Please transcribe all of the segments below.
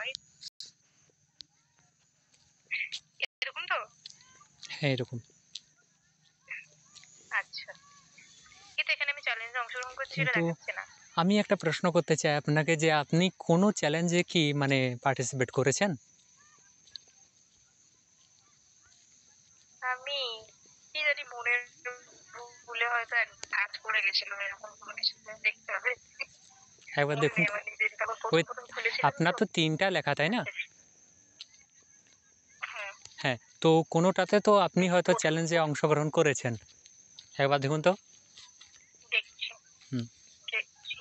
নয়, এরকম তো? হ্যাঁ এরকম। আচ্ছা, কিন্তু এখানে আমি চ্যালেঞ্জে অংশগ্রহণ করছি এটা কিন্তু দেখাচ্ছে না। আমি একটা প্রশ্ন করতে চাই আপনাকে যে আপনি কোনো চ্যালেঞ্জে কি মানে পার্টিসিপেট করেছেন? আমি কি জানি মনের ভুলে হয়তো কাজ করে গেছিলাম, এরকম কোনো কিছু দেখতে হবে। একবার মনে দেখুন নেই তো। আমার নিজের, তখন ওই প্রথম খুলেছিলাম আপনার তো। তো ৩ টা লেখা, তাই না? হ্যাঁ, হ্যাঁ, তো কোনোটাতে তো আপনি হয়তো প্রথম চ্যালেঞ্জে অংশগ্রহণ করেছেন। একবার দেখুন তো। দেখছি, হুম, দেখছি।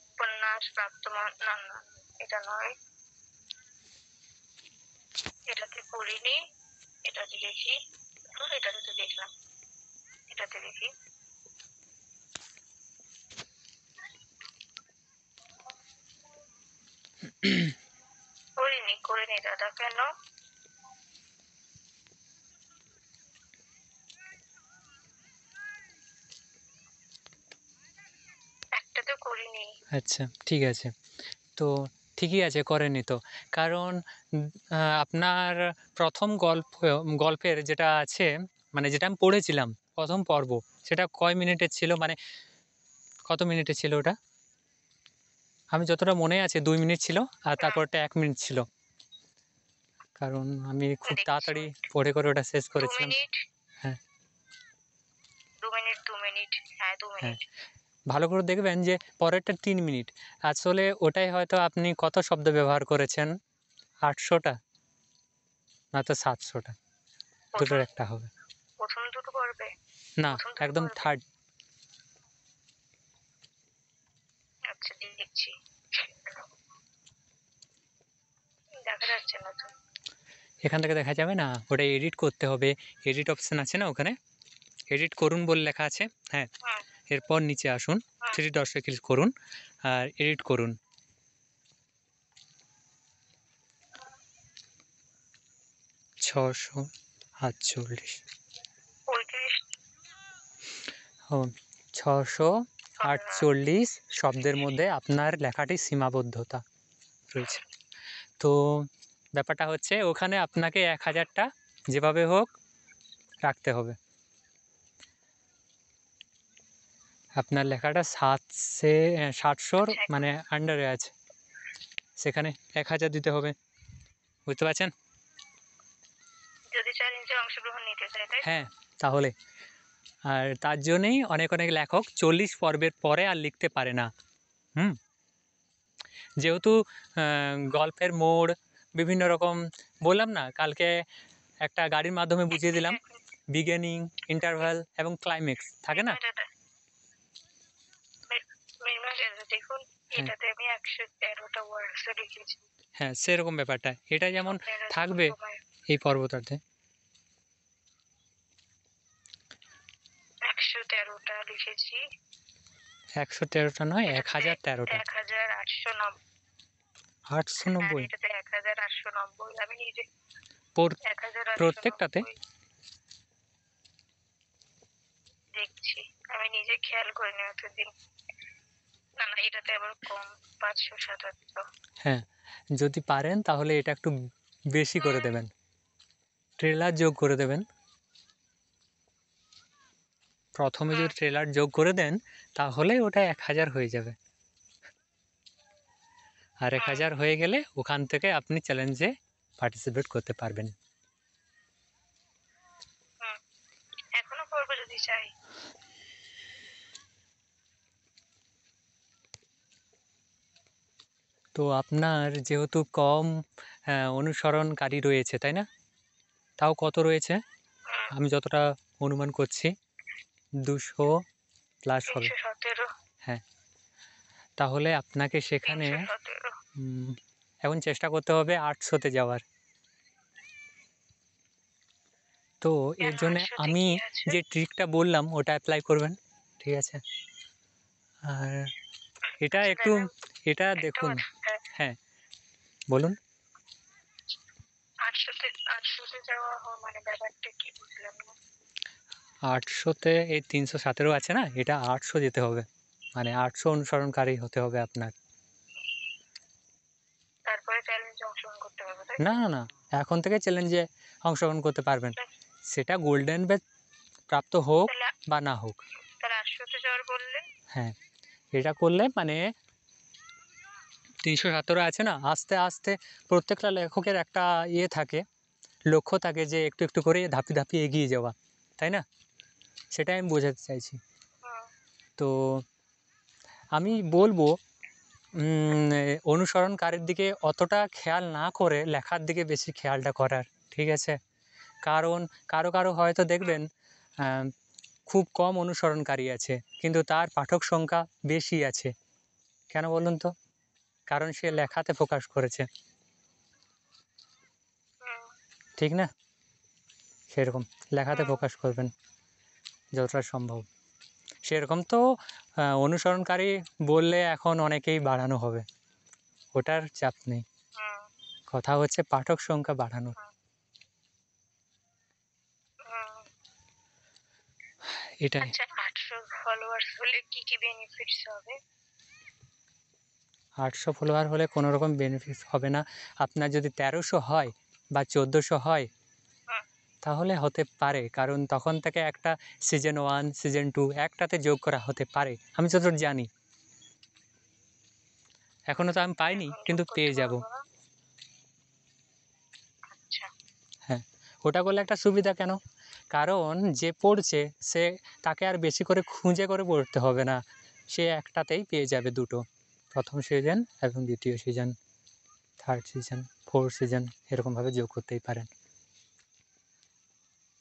উপন্যাস প্রাপ্ত না, না, এটা নয়, এটাতে করিনি, এটাতে দেখি। এটাতে তো দেখলাম, এটাতে দেখি। করিনি দাদা, কেন? একটাতেও করিনি। আচ্ছা ঠিক আছে। তো ঠিকই আছে, করেননি তো। কারণ আপনার ১ম গল্পের যেটা আছে, মানে যেটা আমি পড়েছিলাম ১ম পর্ব, সেটা কয় মিনিটের ছিল? মানে কত মিনিটের ছিল ওটা? আমি যতটা মনে আছে ২ মিনিট ছিল, আর তারপরটা ১ মিনিট ছিল। কারণ আমি খুব দেখছি, তাড়াতাড়ি পড়ে করে ওটা শেষ 2 করেছিলাম। মিনিট, হ্যাঁ, 2 মিনিট, 2 মিনিট, হ্যাঁ 2 হ্যাঁ। মিনিট। ভালো করে দেখবেন যে পরেরটা ৩ মিনিট। আসলে ওটাই হয়তো আপনি কত শব্দ ব্যবহার করেছেন? ৮০০ টা নয়তো ৭০০ টা। প্রথম দুটোর একটা হবে। প্রথম দুটো পর্বে, না, প্রথম দুটো একদম পর্বে। 3rd। আচ্ছা, দেখছি। দেখা যাচ্ছে না তো। এখান থেকে দেখা যাবে না? ওটা এডিট করতে হবে। এডিট অপশন আছে না ওখানে? এডিট করুন বলে লেখা আছে। হ্যাঁ, হুম, এরপর নিচে আসুন। হুম। 3 ডটসে ক্লিক করুন আর এডিট করুন। ৬৪৮। 35 ও ৬৪৮ শব্দের মধ্যে আপনার লেখাটি সীমাবদ্ধতা রয়েছে। তো ব্যাপারটা হচ্ছে ওখানে আপনাকে ১০০০ টা যেভাবে হোক রাখতে হবে। আপনার লেখাটা ৭০০ আচ্ছা, মানে আন্ডারে আছে। সেখানে ১০০০ দিতে হবে। বুঝতে পারছেন? যদি চ্যালেঞ্জে অংশগ্রহণ নিতে চাই, তাই তো? হ্যাঁ, তাহলে। আর তার জন্যেই অনেক, অনেক লেখক ৪০ পর্বের পরে আর লিখতে পারে না। হুম? যেহেতু আ গল্পের মোড় বিভিন্ন রকম, বললাম না কালকে একটা গাড়ির মাধ্যমে এক বুঝিয়ে মিনিট, দিলাম। এক মিনিট, বিগিনিং, এক মিনিট, ইন্টারভাল এবং ক্লাইম্যাক্স থাকে এক না? মিনিট এটা, মিনিমাম এটা দেখুন, হ্যাঁ, এটাতে আমি ১১৩টা ওয়ার্ডস লিখেছি। হ্যাঁ, সেরকম ব্যাপারটা। এটা যেমন স্বপ্নের থাকবে রহস্যময়। এই পর্বটাতে। ১১৩টা লিখেছি। ১১৩ টা নয়, এটাতে ১০১৩ টা। ১৮৯০। আর ৮৯০। এটাতে ১৮৯০। আমি নিজে পোর প্রত্যেকটাতে? ১৮৯০ দেখছি। আমি নিজে খেয়াল করিনি এতদিন। না, না, এটাতে আবার কম, ৫৭৭। হ্যাঁ, যদি পারেন তাহলে এটা একটু বেশি করে দেবেন। ট্রেলার যোগ করে দেবেন। ১ম এ যদি ট্রেলার যোগ করে দেন তাহলে ওটা ১০০০ হয়ে যাবে। আর ১০০০ হয়ে গেলে ওখান থেকে আপনি চ্যালেঞ্জে পার্টিসিপেট করতে পারবেন। এখনো করবো যদি চাই। তো আপনার যেহেতু কম অনুসরণকারী রয়েছে, তাই না? তাও কত রয়েছে? আমি যতটা অনুমান করছি ২০০ প্লাস হবে। ৩১৭। হ্যাঁ, তাহলে আপনাকে সেখানে ৩১৭। উম এখন চেষ্টা করতে হবে ৮০০ তে যাওয়ার। তো এর কেন জন্যে ৮০০তে আমি কি আছে? যে ট্রিকটা বললাম ওটা এপ্লাই করবেন। ঠিক আছে? আর এটা আচ্ছা, একটু, তাহলে এটা একটা দেখুন। কথা, হ্যাঁ, হ্যাঁ, বলুন। ৮০০তে যাওয়া মানে ব্যাপারটা কি বুঝলাম না। ৮০০ তে এই ৩১৭ আছে না? এটা ৮০০ যেতে হবে। মানে ৮০০ অনুসরণকারী হতে হবে আপনার। চ্যালেঞ্জে অংশগ্রহণ করতে পারবো, তাই তো? না, না, না। এখন থেকে চ্যালেঞ্জে অংশগ্রহণ করতে পারবেন। সেটা গোল্ডেন বেজ প্রাপ্ত হোক তাহলে বা না হোক। তাহলে 800 জ্বর বললেন? হ্যাঁ, এটা করলে মানে ৩৭৭ আছে না? আস্তে, আস্তে প্রত্যেকটা লেখকের একটা ইয়ে থাকে, লক্ষ্য থাকে যে একটু, একটু করে ধাপে, ধাপে এগিয়ে যাওয়া। তাই না? সেটাই আমি বোঝাতে চাইছি। হুম, তো আমি বলব অনুসরণকারীর দিকে অতটা খেয়াল না করে লেখার দিকে বেশি খেয়ালটা করার। ঠিক আছে? কারণ কারো, কারো হয়তো হুম, দেখবেন আ খুব কম অনুসরণকারী আছে। কিন্তু তার পাঠক সংখ্যা বেশি আছে। কেন বলুন তো? কারণ সে হুম, লেখাতে ফোকাস করেছে। হুম, ঠিক না? সেরকম লেখাতে হুম, ফোকাস করবেন যতটা সম্ভব। সেরকম তো অনুসরণকারী বললে এখন অনেকেই বাড়ানো হবে। ওটার চাপ নেই। হুম, কথা হচ্ছে পাঠক সংখ্যা বাড়ানোর। হুম, হুম। এটাই। আচ্ছা, 800 ফলোয়ার্স হলে কি কি বেনিফিটস হবে? ৮০০ ফলোয়ার হলে কোনো রকম বেনিফিটস হবে না। আপনার যদি ১৩০০ হয় বা ১৪০০ হয় হুম, তাহলে হতে পারে। কারণ তখন থেকে একটা সিজন 1, সিজন 2 একটাতে যোগ করা হতে পারে। আমি যতদূর জানি। এখনো তো আমি পাইনি এখন যোগ কিন্তু করতে পেয়ে যাব। পারবো না? আচ্ছা। হ্যাঁ, ওটা করলে একটা সুবিধা কেন? কারণ যে পড়ছে সে তাকে আর বেশি করে খুঁজে করে পড়তে হবে না। সে একটাতেই পেয়ে যাবে ২ টো। ১ম সিজন এবং ২য় season, 3rd season, 4th season এরকমভাবে যোগ করতেই পারেন।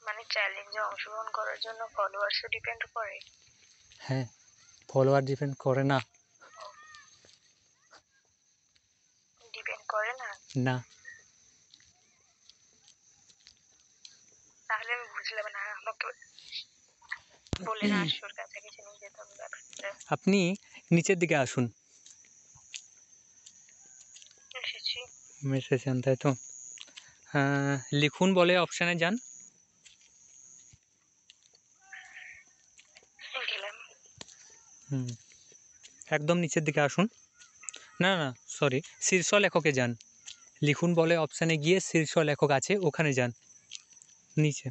মানে চ্যালেঞ্জে অংশগ্রহণ করার জন্য ফলোয়ার্সও ডিপেন্ড করে? হ্যাঁ, ফলোয়ার ডিপেন্ড করে না। ডিপেন্ড করে না? না, তাহলে আমি বুঝলাম না, আমাকে বললেন 800 কাছাকাছি নিয়ে যেতে হবে ব্যাপারটা। আপনি নিচের দিকে আসুন। এসেছি। এসেছেন তাই তো? লিখুন বলে অপশানে যান। গেলাম। হুম, একদম নিচের দিকে আসুন। না, না, সরি শীর্ষ লেখকে যান। লিখুন বলে অপশানে গিয়ে শীর্ষ লেখক আছে ওখানে যান। নিচে।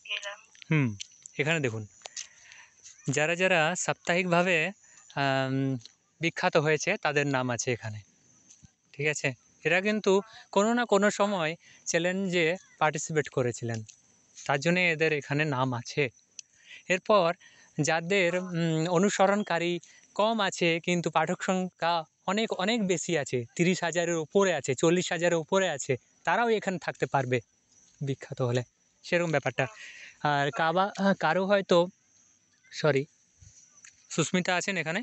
গেলাম। হুম, এখানে দেখুন। যারা, যারা সাপ্তাহিকভাবে আম বিখ্যাত হয়েছে তাদের নাম আছে এখানে। ঠিক আছে? এরা কিন্তু কোনো না কোনো সময় চ্যালেঞ্জে পার্টিসিপেট করেছিলেন। তার জন্যে এদের এখানে নাম আছে। এরপর যাদের অনুসরণকারী কম আছে কিন্তু পাঠক সংখ্যা অনেক, অনেক বেশি আছে, ৩০,০০০ এর উপরে আছে, ৪০,০০০ এর উপরে আছে, তারাও এখানে থাকতে পারবে বিখ্যাত হলে। সেরকম ব্যাপারটা। হুম, আর হুম। কারো হয়তো সরি, সুস্মিতা আছেন এখানে?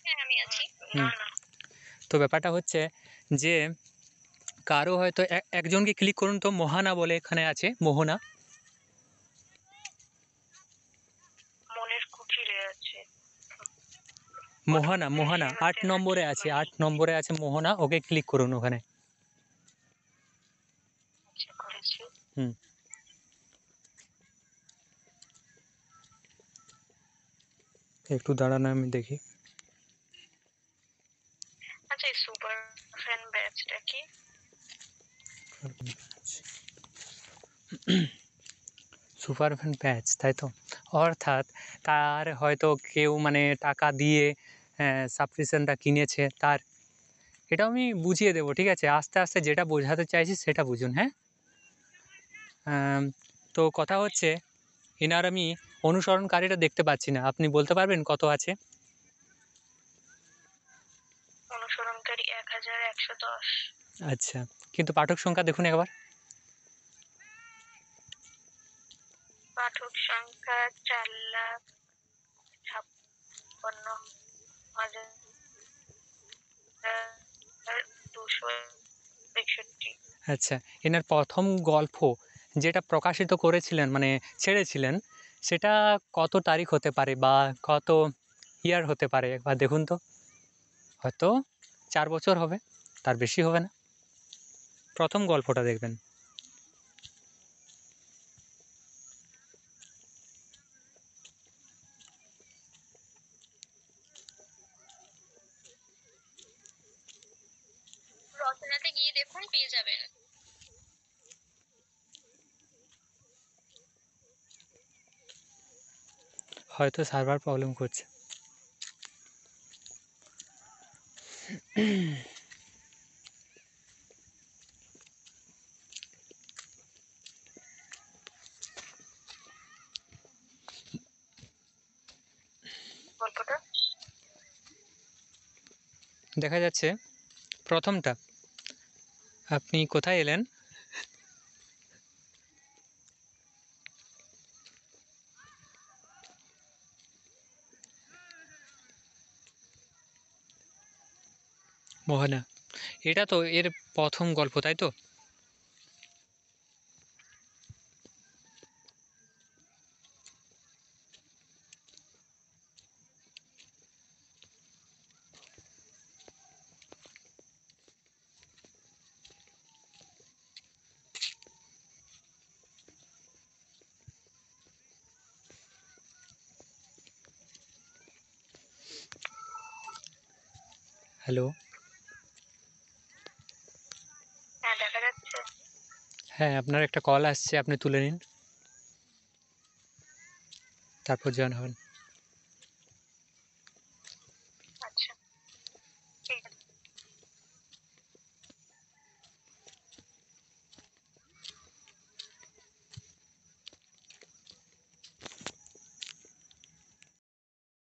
হ্যাঁ, আমি আছি। না, হুম। না। তো ব্যাপারটা হচ্ছে যে কারো হয়তো একজনকে ক্লিক করুন তো মোহানা বলে এখানে আছে, মোহনা। মনের কুঠিরে আছে। মোহানা, প্রথম মোহানা ৮ পেজে নম্বরে নাকি আছে, মানে? ৮ নম্বরে আছে মোহনা, ওকে ক্লিক করুন ওখানে। আচ্ছা, করেছি। হুম। একটু দাঁড়ান আমি দেখি। আচ্ছা, এই সুপার ফ্যান ব্যাচটা কি? সুপারফ্যান প্যাচ, তাই তো? অর্থাৎ তার হয়তো কেউ মানে টাকা দিয়ে সাবস্ক্রিপশনটা কিনেছে তার। এটাও আমি বুঝিয়ে দেবো, ঠিক আছে? আস্তে, আস্তে যেটা বোঝাতে চাইছি সেটা বুঝুন, হ্যাঁ? আম তো কথা আচ্ছা, হচ্ছে এনার আমি অনুসরণকারীটা দেখতে পাচ্ছি না। আপনি বলতে পারবেন কত আছে? অনুসরণকারী 1110। আচ্ছা। কিন্তু পাঠক সংখ্যা দেখুন একবার। পাঠক সংখ্যা 4,56,261। আচ্ছা, এনার ১ম গল্প যেটা প্রকাশিত করেছিলেন মানে ছেড়েছিলেন, সেটা কত তারিখ হতে পারে বা কত ইয়ার হতে পারে একবার দেখুন তো? হয়তো ৪ বছর হবে, তার বেশি হবে না। ১ম গল্পটা দেখবেন। দিয়ে দেখুন, পেয়ে যাবেন। হয়তো সার্ভার প্রবলেম করছে। গল্পটা দেখা যাচ্ছে প্রথমটা, আপনি কোথায় এলেন? মোহনা। এটা তো এর প্রথম গল্প, তাই তো? হ্যালো। হ্যাঁ, দেখা যাচ্ছে। হ্যাঁ, আপনার একটা কল আসছে, আপনি তুলে নিন, তারপর জয়েন হবেন।